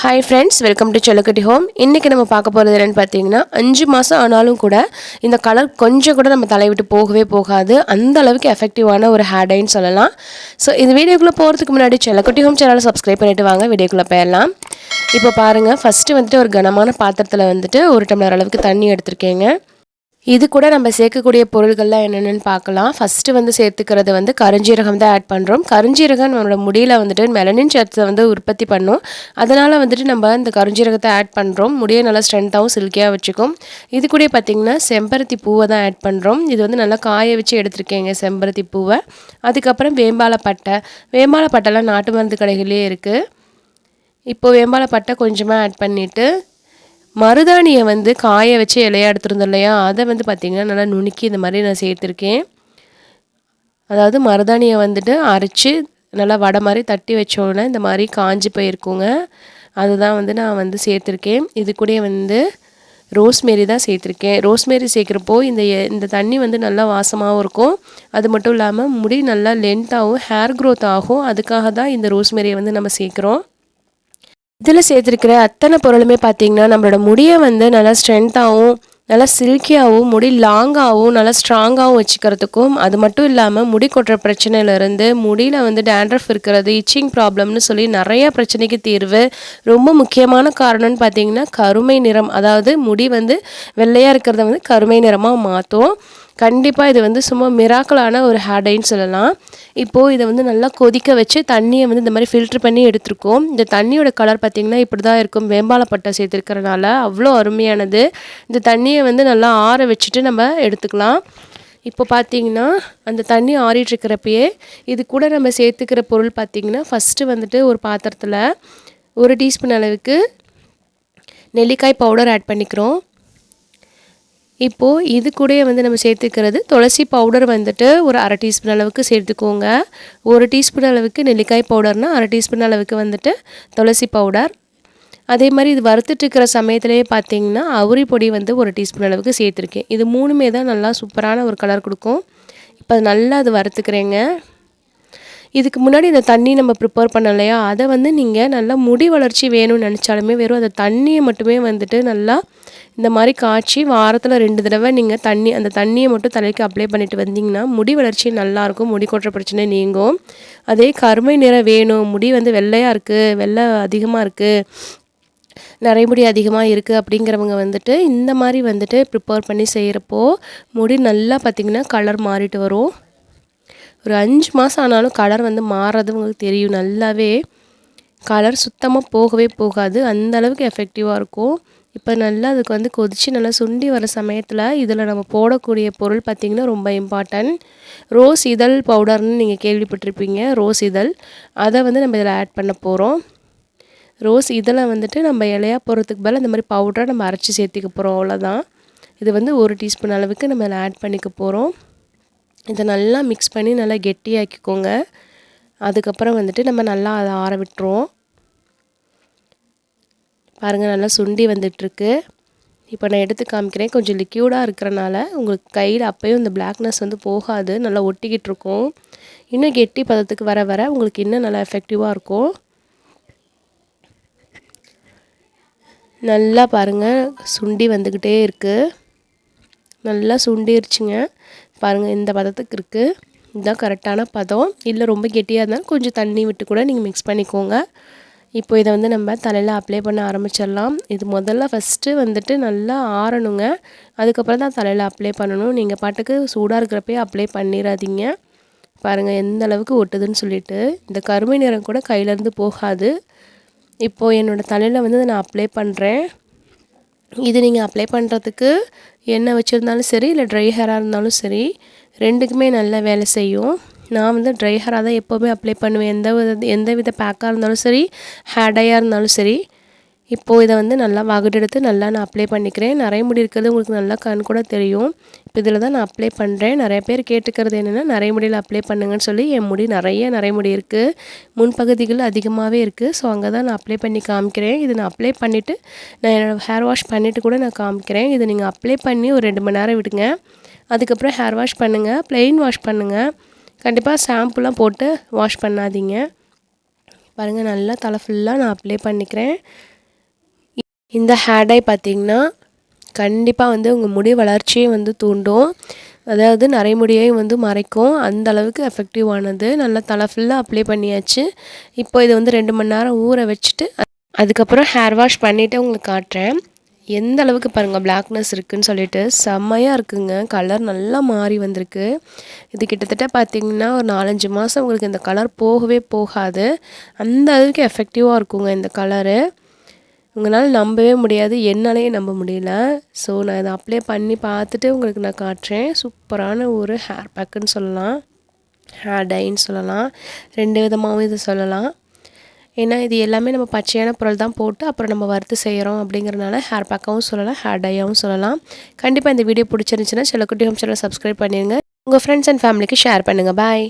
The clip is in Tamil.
ஹாய் ஃப்ரெண்ட்ஸ், வெல்கம் டு செல்லக்குட்டி ஹோம். இன்றைக்கி நம்ம பார்க்க போகிறது என்னென்னு பார்த்தீங்கன்னா, 5 மாதம் ஆனாலும் கூட இந்த கலர் கொஞ்சம் கூட நம்ம தலையை விட்டு போகவே போகாது. அந்த அளவுக்கு எஃபெக்டிவான ஒரு ஹேர் டைன்னு சொல்லலாம். ஸோ இந்த வீடியோக்குள்ளே போகிறதுக்கு முன்னாடி செல்லக்குட்டி ஹோம் சேனலை சப்ஸ்கிரைப் பண்ணிவிட்டு வாங்க வீடியோக்குள்ளே போயிடலாம். இப்போ பாருங்கள், ஃபஸ்ட்டு வந்துட்டு ஒரு கனமான பாத்திரத்தில் வந்துட்டு 1 டம்ளர் அளவுக்கு தண்ணி எடுத்திருக்கேங்க. இது கூட நம்ம சேர்க்கக்கூடிய பொருள்கள்லாம் என்னென்னு பார்க்கலாம். ஃபஸ்ட்டு வந்து சேர்த்துக்கிறது வந்து கருஞ்சீரகம் தான் ஆட் பண்ணுறோம். கருஞ்சீரகம் நம்மளோட முடியில் வந்துட்டு மெலனின் சத்தை வந்து உற்பத்தி பண்ணும். அதனால் வந்துட்டு நம்ம இந்த கருஞ்சீரகத்தை ஆட் பண்ணுறோம். முடியை நல்லா ஸ்ட்ரென்த்தாகவும் சில்கியாக வச்சுக்கும். இது கூட பார்த்திங்கன்னா செம்பருத்தி பூவை தான் ஆட் பண்ணுறோம். இது வந்து நல்லா காய வச்சு எடுத்துருக்கேங்க செம்பருத்தி பூவை. அதுக்கப்புறம் வேம்பாலப்பட்டைலாம் நாட்டு மருந்து கடைகளிலே இருக்குது. இப்போது வேம்பாலப்பட்டை கொஞ்சமாக ஆட் பண்ணிவிட்டு மருதாணியை வந்து காய வச்சு இலையா எடுத்துருந்தோம் இல்லையா, அதை வந்து பார்த்திங்கன்னா நல்லா நுணுக்கி இந்த மாதிரி நான் சேர்த்துருக்கேன். அதாவது மருதாணியை வந்துட்டு அரைச்சி நல்லா வடை மாதிரி தட்டி வச்சோன்னே இந்த மாதிரி காஞ்சி போயிருக்குங்க. அதுதான் வந்து நான் வந்து சேர்த்துருக்கேன். இது கூட வந்து ரோஸ்மேரி தான் சேர்த்துருக்கேன். ரோஸ்மேரி சேர்க்குறப்போ இந்த தண்ணி வந்து நல்லா வாசமாகவும் இருக்கும். அது மட்டும் இல்லாமல் முடி நல்லா லென்த்தாகவும் ஹேர் க்ரோத் ஆகும். அதுக்காக தான் இந்த ரோஸ்மேரியை வந்து நம்ம சேர்க்குறோம். இதில் சேர்த்துருக்கிற அத்தனை பொருளுமே பார்த்திங்கன்னா நம்மளோட முடியை வந்து நல்லா ஸ்ட்ரென்த்தாகவும் நல்லா சில்கியாகவும் முடி லாங்காகவும் நல்லா ஸ்ட்ராங்காகவும் வச்சுக்கிறதுக்கும், அது மட்டும் இல்லாமல் முடி கொட்டுற பிரச்சனையிலேருந்து முடியில் வந்து டேண்ட்ரஃப் இருக்கிறது, இச்சிங் ப்ராப்ளம்னு சொல்லி நிறையா பிரச்சனைக்கு தீர்வு. ரொம்ப முக்கியமான காரணம்னு பார்த்திங்கன்னா கருமை நிறம், அதாவது முடி வந்து வெள்ளையாக இருக்கிறத வந்து கருமை நிறமாக மாற்றும். கண்டிப்பாக இது வந்து சும்மா மிராக்கலான ஒரு ஹேர் டைன்னு சொல்லலாம். இப்போது இதை வந்து நல்லா கொதிக்க வச்சு தண்ணியை வந்து இந்த மாதிரி ஃபில்ட்ரு பண்ணி எடுத்துருக்கோம். இந்த தண்ணியோட கலர் பார்த்திங்கன்னா இப்படி தான் இருக்கும். வேம்பாலப்பட்டை சேர்த்துருக்கறனால அவ்வளோ அருமையானது. இந்த தண்ணியை வந்து நல்லா ஆற வச்சுட்டு நம்ம எடுத்துக்கலாம். இப்போ பார்த்திங்கன்னா அந்த தண்ணி ஆறிட்டுருக்கிறப்பயே இது கூட நம்ம சேர்த்துக்கிற பொருள் பார்த்திங்கன்னா, ஃபஸ்ட்டு வந்துட்டு ஒரு பாத்திரத்தில் 1 டீஸ்பூன் அளவுக்கு நெல்லிக்காய் பவுடர் ஆட் பண்ணிக்கிறோம். இப்போது இது கூட வந்து நம்ம சேர்த்துக்கிறது துளசி பவுடர் வந்துட்டு ஒரு 1/2 டீஸ்பூன் அளவுக்கு சேர்த்துக்கோங்க. 1 டீஸ்பூன் அளவுக்கு நெல்லிக்காய் பவுடர்னால் 1/2 டீஸ்பூன் அளவுக்கு வந்துட்டு துளசி பவுடர். அதே மாதிரி இது வறுத்துட்டுருக்கிற சமயத்துலேயே பார்த்திங்கன்னா அவுரி பொடி வந்து 1 டீஸ்பூன் அளவுக்கு சேர்த்துருக்கேன். இது 3மே தான் நல்லா சூப்பரான ஒரு கலர் கொடுக்கும். இப்போ நல்லா அது வறுத்துக்கிறேங்க. இதுக்கு முன்னாடி இந்த தண்ணி நம்ம ப்ரிப்பேர் பண்ணோம் இல்லையா, அதை வந்து நீங்கள் நல்லா முடி வளர்ச்சி வேணும்னு நினச்சாலுமே வெறும் அந்த தண்ணியை மட்டுமே வந்துட்டு நல்லா இந்த மாதிரி காய்ச்சி வாரத்தில் 2 தடவை நீங்கள் அந்த தண்ணியை மட்டும் தலைக்கு அப்ளை பண்ணிட்டு வந்தீங்கன்னா முடி வளர்ச்சி நல்லாயிருக்கும். முடி கொட்டுற பிரச்சனை நீங்கும். அதே கருமை நிறம் வேணும், முடி வந்து வெள்ளையாக இருக்குது, வெள்ளை அதிகமாக இருக்குது, நரைமுடி அதிகமாக இருக்குது அப்படிங்கிறவங்க வந்துட்டு இந்த மாதிரி வந்துட்டு ப்ரிப்பேர் பண்ணி செய்கிறப்போ முடி நல்லா பார்த்திங்கன்னா கலர் மாறிட்டு வரும். ஒரு 5 மாதம் ஆனாலும் கலர் வந்து மாறுறது உங்களுக்கு தெரியும். நல்லாவே கலர் சுத்தமாக போகவே போகாது. அந்த அளவுக்கு எஃபெக்டிவாக இருக்கும். இப்போ நல்லா அதுக்கு வந்து கொதித்து நல்லா சுண்டி வர சமயத்தில் இதில் நம்ம போடக்கூடிய பொருள் பார்த்திங்கன்னா ரொம்ப இம்பார்ட்டன்ட். ரோஸ் இதழ் பவுடர்னு நீங்கள் கேள்விப்பட்டிருப்பீங்க. ரோஸ் இதழ் அதை வந்து நம்ம இதில் ஆட் பண்ண போகிறோம். ரோஸ் இதழை வந்துட்டு நம்ம இலையாக போடுறதுக்கு பதில் இந்த மாதிரி பவுடரை நம்ம அரைச்சி சேர்த்திக்க போகிறோம். அவ்வளோதான். இது வந்து 1 டீஸ்பூன் அளவுக்கு நம்ம இதில் ஆட் பண்ணிக்க போகிறோம். இதை நல்லா மிக்ஸ் பண்ணி நல்லா கெட்டியாக்கிக்கோங்க. அதுக்கப்புறம் வந்துட்டு நம்ம நல்லா அதை ஆற விட்டுருவோம். பாருங்கள், நல்லா சுண்டி வந்துட்டுருக்கு. இப்போ நான் எடுத்து காமிக்கிறேன். கொஞ்சம் லிக்யூடாக இருக்கிறனால உங்களுக்கு கையில் அப்போயும் இந்த பிளாக்னஸ் வந்து போகாது, நல்லா ஒட்டிக்கிட்டு இருக்கும். இன்னும் கெட்டி பதத்துக்கு வர வர உங்களுக்கு இன்னும் நல்லா எஃபெக்டிவாக இருக்கும். நல்லா பாருங்கள், சுண்டி வந்துக்கிட்டே இருக்குது. நல்லா சுண்டிருச்சுங்க. பாருங்கள், இந்த பதத்துக்கு இருக்குது. இதுதான் கரெக்டான பதம். இல்லை ரொம்ப கெட்டியாக இருந்தாலும் கொஞ்சம் தண்ணி விட்டு கூட நீங்கள் மிக்ஸ் பண்ணிக்கோங்க. இப்போ இதை வந்து நம்ம தலையில் அப்ளை பண்ண ஆரம்பிச்சிடலாம். இது முதல்ல ஃபஸ்ட்டு வந்துட்டு நல்லா ஆறணுங்க. அதுக்கப்புறம் தான் தலையில் அப்ளை பண்ணணும். நீங்கள் பாட்டுக்கு சூடாக இருக்கிறப்பே அப்ளை பண்ணிடாதீங்க. பாருங்கள் எந்த அளவுக்கு ஒட்டுதுன்னு சொல்லிட்டு. இந்த கருமை நிறம் கூட கையிலேருந்து போகாது. இப்போது என்னோடய தலையில் வந்து நான் அப்ளை பண்ணுறேன். இது நீங்கள் அப்ளை பண்ணுறதுக்கு எண்ணெய் வச்சுருந்தாலும் சரி, இல்லை ட்ரை ஹேராக இருந்தாலும் சரி, 2க்குமே நல்லா வேலை செய்யும். நான் வந்து ட்ரை ஹேராக தான் எப்போவுமே அப்ளை பண்ணுவேன். எந்த வித பேக்காக இருந்தாலும் சரி, ஹேர் டையாக இருந்தாலும் சரி. இப்போது இதை வந்து நல்லா வகுடெடுத்து நல்லா நான் அப்ளை பண்ணிக்கிறேன். நிறைய முடி இருக்கிறது உங்களுக்கு நல்லா கண் கூட தெரியும். இப்போ இதில் தான் நான் அப்ளை பண்ணுறேன். நிறைய பேர் கேட்டுக்கிறது என்னென்னா நிறைய முடியில் அப்ளை பண்ணுங்கன்னு சொல்லி. என் முடி நிறைய முடி இருக்குது, முன்பகுதிகள் அதிகமாகவே இருக்குது. ஸோ அங்கே தான் நான் அப்ளை பண்ணி காமிக்கிறேன். இது நான் அப்ளை பண்ணிவிட்டு நான் என்னோடய ஹேர் வாஷ் பண்ணிவிட்டு கூட நான் காமிக்கிறேன். இது நீங்கள் அப்ளை பண்ணி ஒரு 2 மணி நேரம் விடுங்க. அதுக்கப்புறம் ஹேர் வாஷ் பண்ணுங்கள். ப்ளெயின் வாஷ் பண்ணுங்கள். கண்டிப்பாக ஷாம்புலாம் போட்டு வாஷ் பண்ணாதீங்க. பாருங்கள், நல்லா தலை ஃபுல்லாக நான் அப்ளை பண்ணிக்கிறேன். இந்த ஹேர் டை பார்த்திங்கன்னா கண்டிப்பாக வந்து உங்கள் முடி வளர்ச்சியை வந்து தூண்டும். அதாவது நரைமுடியையும் வந்து மறைக்கும். அந்த அளவுக்கு எஃபெக்டிவானது. நல்லா தலை ஃபுல்லாக அப்ளை பண்ணியாச்சு. இப்போ இதை வந்து 2 மணி நேரம் ஊற வச்சுட்டு அதுக்கப்புறம் ஹேர் வாஷ் பண்ணிவிட்டு உங்களுக்கு காட்டுறேன். எந்த அளவுக்கு பாருங்கள் பிளாக்னஸ் இருக்குதுன்னு சொல்லிட்டு செம்மையாக இருக்குங்க. கலர் நல்லா மாறி வந்திருக்கு. இது கிட்டத்தட்ட பார்த்திங்கன்னா ஒரு 4-5 மாதம் உங்களுக்கு இந்த கலர் போகவே போகாது. அந்த அளவுக்கு எஃபெக்டிவாக இருக்குங்க இந்த கலரு. உங்களால் நம்பவே முடியாது, என்னாலேயே நம்ப முடியல. ஸோ நான் இதை அப்ளை பண்ணி பார்த்துட்டு உங்களுக்கு நான் காட்டுறேன். சூப்பரான ஒரு ஹேர் பேக்குன்னு சொல்லலாம், ஹேர் டைன்னு சொல்லலாம். 2 விதமாகவும் இது சொல்லலாம். ஏன்னா இது எல்லாமே நம்ம பச்சையான பொருள் தான் போட்டு அப்புறம் நம்ம வறுத்து செய்கிறோம் அப்படிங்கிறனால ஹேர் பேக்காகவும் சொல்லலாம், ஹேர் டையாகவும் சொல்லலாம். கண்டிப்பாக இந்த வீடியோ பிடிச்சிருந்துச்சுன்னா செல்லக்குட்டி ஹோம் சேனலை சப்ஸ்கிரைப் பண்ணிடுங்க. உங்கள் ஃப்ரெண்ட்ஸ் அண்ட் ஃபேமிலிக்கு ஷேர் பண்ணுங்கள். பாய்.